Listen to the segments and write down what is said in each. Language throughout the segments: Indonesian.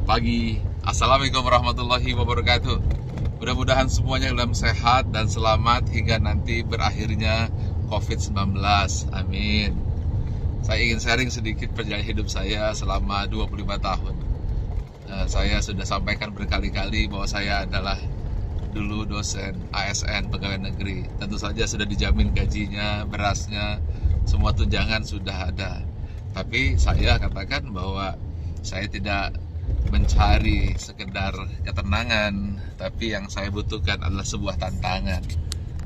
pagi. Assalamualaikum warahmatullahi wabarakatuh. Mudah-mudahan semuanya dalam sehat dan selamat hingga nanti berakhirnya COVID-19. Amin. Saya ingin sharing sedikit perjalanan hidup saya selama 25 tahun. Saya sudah sampaikan berkali-kali bahwa saya adalah dulu dosen ASN pegawai negeri. Tentu saja sudah dijamin gajinya, berasnya, semua tunjangan sudah ada. Tapi saya katakan bahwa saya tidak mencari sekedar ketenangan, tapi yang saya butuhkan adalah sebuah tantangan,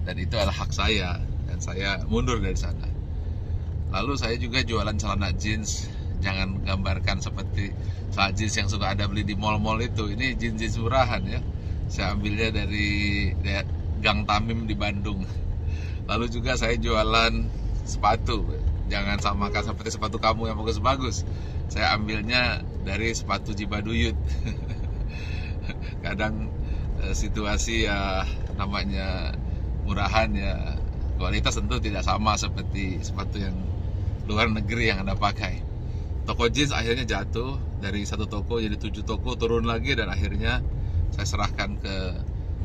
dan itu adalah hak saya, dan saya mundur dari sana. Lalu saya juga jualan celana jeans. Jangan gambarkan seperti celana jeans yang suka ada beli di mall-mall itu. Ini jeans murahan ya. Saya ambilnya dari Gang Tamim di Bandung. Lalu juga saya jualan sepatu. Jangan samakan seperti sepatu kamu yang bagus-bagus. Saya ambilnya dari sepatu Jibaduyut. Kadang situasi ya namanya murahan ya, kualitas tentu tidak sama seperti sepatu yang luar negeri yang Anda pakai. Toko jeans akhirnya jatuh dari satu toko jadi 7 toko, turun lagi, dan akhirnya saya serahkan ke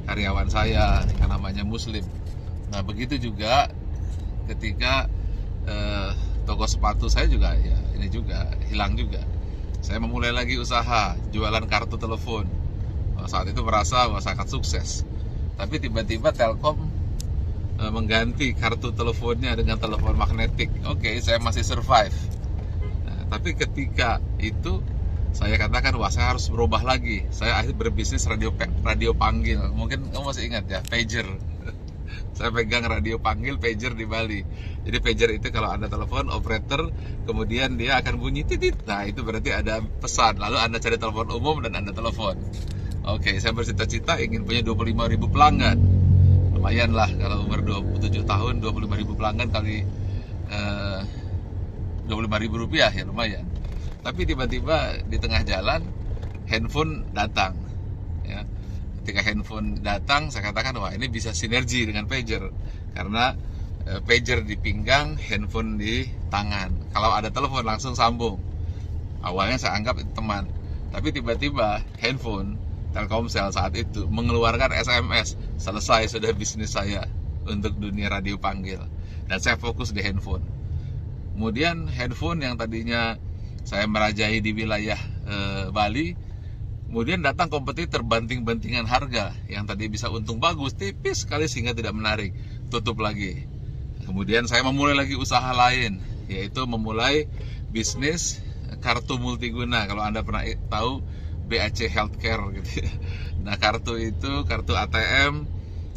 karyawan saya yang namanya Muslim. Nah begitu juga ketika toko sepatu saya juga ya ini juga hilang juga. Saya memulai lagi usaha jualan kartu telepon. Saat itu merasa bahwa sangat sukses. Tapi tiba-tiba Telkom mengganti kartu teleponnya dengan telepon magnetik. Oke, saya masih survive. Nah, tapi ketika itu saya katakan, wah saya harus berubah lagi. Saya akhirnya berbisnis radio panggil. Mungkin kamu masih ingat ya, pager. Saya pegang radio panggil pager di Bali. Jadi pager itu kalau Anda telepon operator, kemudian dia akan bunyi titit. Nah itu berarti ada pesan. Lalu Anda cari telepon umum dan Anda telepon. Oke, saya bercita-cita ingin punya 25.000 pelanggan. Lumayan lah kalau umur 27 tahun, 25.000 pelanggan kali 25.000 rupiah ya lumayan. Tapi tiba-tiba di tengah jalan handphone datang ya. Ketika handphone datang, saya katakan wah ini bisa sinergi dengan pager, karena pager di pinggang, handphone di tangan. Kalau ada telepon langsung sambung. Awalnya saya anggap itu teman, tapi tiba-tiba handphone Telkomsel saat itu mengeluarkan SMS, selesai sudah bisnis saya untuk dunia radio panggil, dan saya fokus di handphone. Kemudian handphone yang tadinya saya merajai di wilayah Bali, kemudian datang kompetitor banting-bantingan harga. Yang tadi bisa untung bagus, tipis sekali sehingga tidak menarik, tutup lagi. Kemudian saya memulai lagi usaha lain, yaitu memulai bisnis kartu multiguna. Kalau Anda pernah tahu BAC Healthcare gitu ya. Nah kartu itu kartu ATM,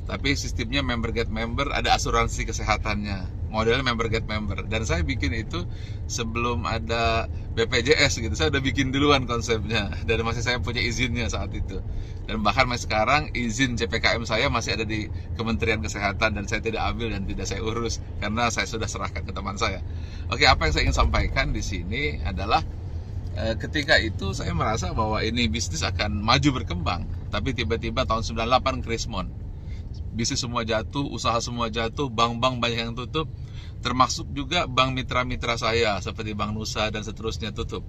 tapi sistemnya member get member, ada asuransi kesehatannya, modelnya member get member. Dan saya bikin itu sebelum ada BPJS gitu. Saya udah bikin duluan konsepnya, dan masih saya punya izinnya saat itu. Dan bahkan masih sekarang izin JPKM saya masih ada di Kementerian Kesehatan, dan saya tidak ambil dan tidak saya urus karena saya sudah serahkan ke teman saya. Oke, apa yang saya ingin sampaikan di sini adalah ketika itu saya merasa bahwa ini bisnis akan maju berkembang. Tapi tiba-tiba tahun 98 krismon. Bisnis semua jatuh, usaha semua jatuh, bank-bank banyak yang tutup, termasuk juga bank mitra-mitra saya seperti Bank Nusa dan seterusnya tutup.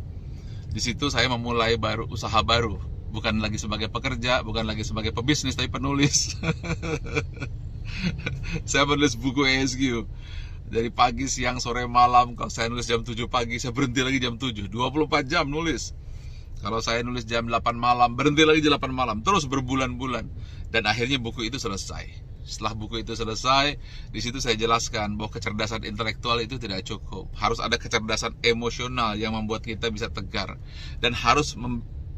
Di situ saya memulai usaha baru, bukan lagi sebagai pekerja, bukan lagi sebagai pebisnis, tapi penulis. Saya menulis buku ESG dari pagi, siang, sore, malam. Kalau saya nulis jam 7 pagi, saya berhenti lagi jam 7, 24 jam nulis. Kalau saya nulis jam 8 malam, berhenti lagi jam 8 malam, terus berbulan-bulan. Dan akhirnya buku itu selesai. Setelah buku itu selesai, di situ saya jelaskan bahwa kecerdasan intelektual itu tidak cukup. Harus ada kecerdasan emosional yang membuat kita bisa tegar. Dan harus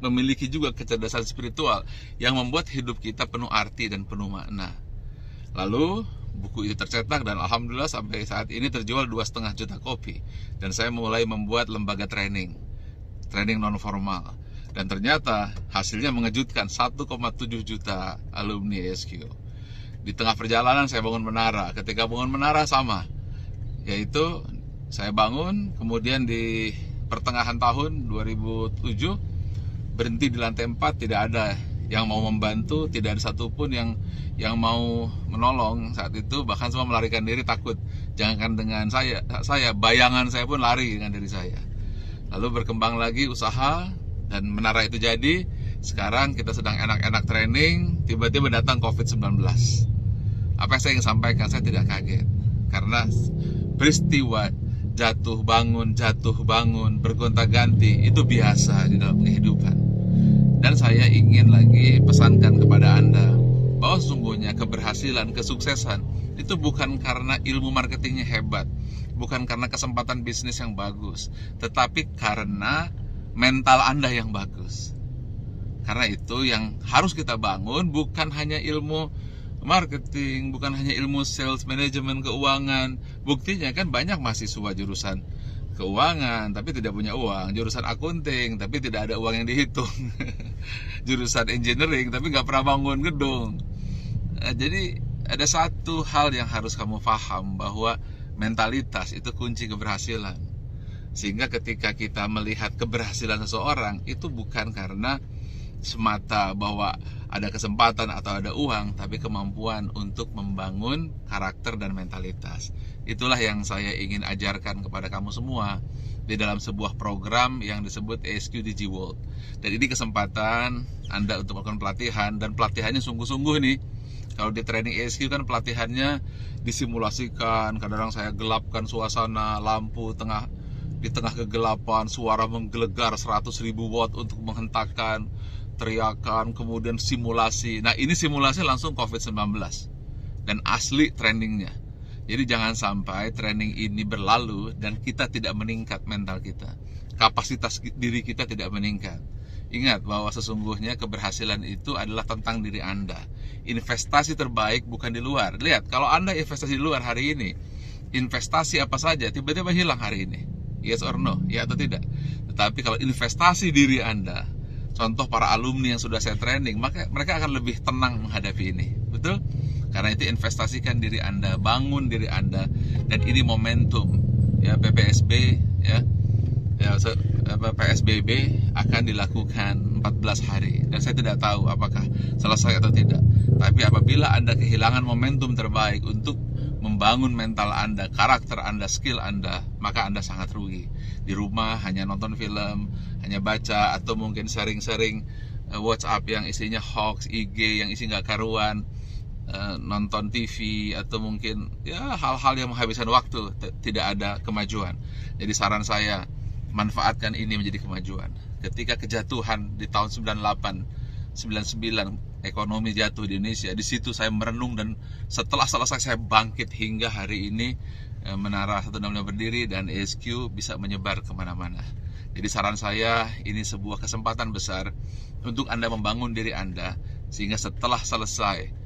memiliki juga kecerdasan spiritual yang membuat hidup kita penuh arti dan penuh makna. Lalu buku itu tercetak, dan alhamdulillah sampai saat ini terjual 2,5 juta kopi. Dan saya mulai membuat lembaga training non formal, dan ternyata hasilnya mengejutkan, 1,7 juta alumni ESQ. Di tengah perjalanan saya bangun menara. Ketika bangun menara sama, yaitu saya bangun, kemudian di pertengahan tahun 2007 berhenti di lantai 4, tidak ada yang mau membantu, tidak ada satupun yang mau menolong saat itu. Bahkan semua melarikan diri, takut. Jangankan dengan saya bayangan saya pun lari dengan diri saya. Lalu berkembang lagi usaha, Dan menara itu jadi, sekarang kita sedang enak-enak training, tiba-tiba datang COVID-19. Apa yang saya ingin sampaikan, saya tidak kaget. Karena peristiwa jatuh bangun, bergonta-ganti, itu biasa di dalam kehidupan. Dan saya ingin lagi pesankan kepada Anda, bahwa sesungguhnya keberhasilan, kesuksesan, itu bukan karena ilmu marketingnya hebat, bukan karena kesempatan bisnis yang bagus, tetapi karena mental Anda yang bagus. Karena itu yang harus kita bangun bukan hanya ilmu marketing, bukan hanya ilmu sales, manajemen, keuangan. Buktinya kan banyak mahasiswa jurusan keuangan tapi tidak punya uang, jurusan akunting tapi tidak ada uang yang dihitung, jurusan engineering tapi nggak pernah bangun gedung. Jadi ada satu hal yang harus kamu paham, bahwa mentalitas itu kunci keberhasilan. Sehingga ketika kita melihat keberhasilan seseorang, itu bukan karena semata bahwa ada kesempatan atau ada uang, tapi kemampuan untuk membangun karakter dan mentalitas. Itulah yang saya ingin ajarkan kepada kamu semua di dalam sebuah program yang disebut ESQ DigiWorld. Dan ini kesempatan Anda untuk melakukan pelatihan, dan pelatihannya sungguh-sungguh nih. Kalau di training ESQ kan pelatihannya disimulasikan, kadang-kadang saya gelapkan suasana, lampu di tengah kegelapan, suara menggelegar 100.000 watt untuk menghentakkan, teriakan, kemudian simulasi. Nah, ini simulasi langsung COVID-19 dan asli trainingnya. Jadi jangan sampai training ini berlalu dan kita tidak meningkat mental kita, kapasitas diri kita tidak meningkat. Ingat bahwa sesungguhnya keberhasilan itu adalah tentang diri Anda. Investasi terbaik bukan di luar. Lihat, kalau Anda investasi di luar hari ini, investasi apa saja tiba-tiba hilang hari ini. Yes or no? Ya atau tidak? Tetapi kalau investasi diri Anda, contoh para alumni yang sudah saya training, maka mereka akan lebih tenang menghadapi ini. Betul? Karena itu investasikan diri Anda, bangun diri Anda, dan ini momentum. Ya, PPSB PSBB akan dilakukan 14 hari, dan saya tidak tahu apakah selesai atau tidak. Tapi apabila Anda kehilangan momentum terbaik untuk membangun mental Anda, karakter Anda, skill Anda, maka Anda sangat rugi. Di rumah hanya nonton film, hanya baca, atau mungkin sering-sering WhatsApp yang isinya hoax, IG yang isi nggak karuan, nonton TV, atau mungkin ya hal-hal yang menghabiskan waktu, tidak ada kemajuan. Jadi saran saya, manfaatkan ini menjadi kemajuan. Ketika kejatuhan di tahun 98, 99, ekonomi jatuh di Indonesia, di situ saya merenung, dan setelah selesai saya bangkit hingga hari ini. Menara 165 berdiri dan ESQ bisa menyebar kemana-mana. Jadi saran saya, ini sebuah kesempatan besar untuk Anda membangun diri Anda, sehingga setelah selesai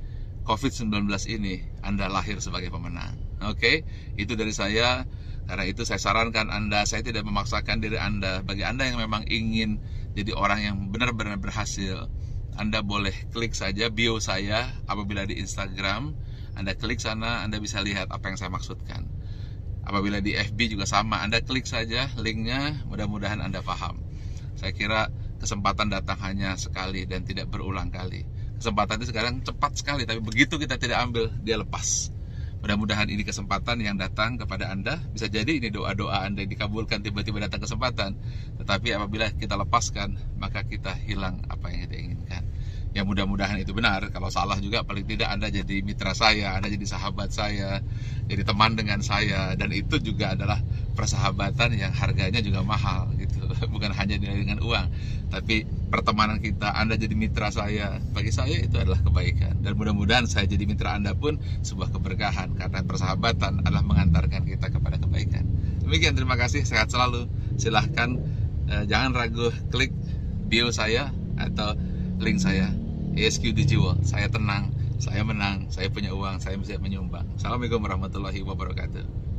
COVID-19 ini Anda lahir sebagai pemenang. Oke, itu dari saya. Karena itu saya sarankan Anda, saya tidak memaksakan diri Anda. Bagi Anda yang memang ingin jadi orang yang benar-benar berhasil, Anda boleh klik saja bio saya apabila di Instagram. Anda klik sana, Anda bisa lihat apa yang saya maksudkan. Apabila di FB juga sama, Anda klik saja linknya, mudah-mudahan Anda paham. Saya kira kesempatan datang hanya sekali dan tidak berulang kali. Kesempatan itu sekarang cepat sekali, tapi begitu kita tidak ambil, dia lepas. Mudah-mudahan ini kesempatan yang datang kepada Anda. Bisa jadi ini doa-doa Anda yang dikabulkan, tiba-tiba datang kesempatan. Tetapi apabila kita lepaskan, maka kita hilang apa yang kita inginkan. Ya, mudah-mudahan itu benar. Kalau salah juga, paling tidak Anda jadi mitra saya, Anda jadi sahabat saya, jadi teman dengan saya. Dan itu juga adalah persahabatan yang harganya juga mahal gitu. Bukan hanya dengan uang, tapi pertemanan kita, Anda jadi mitra saya, bagi saya itu adalah kebaikan. Dan mudah-mudahan saya jadi mitra Anda pun sebuah keberkahan, karena persahabatan adalah mengantarkan kita kepada kebaikan. Demikian, terima kasih, sehat selalu. Silahkan jangan ragu, klik bio saya atau link saya, ESQ DigiWorld. Saya tenang, saya menang, saya punya uang, saya bisa menyumbang. Assalamualaikum warahmatullahi wabarakatuh.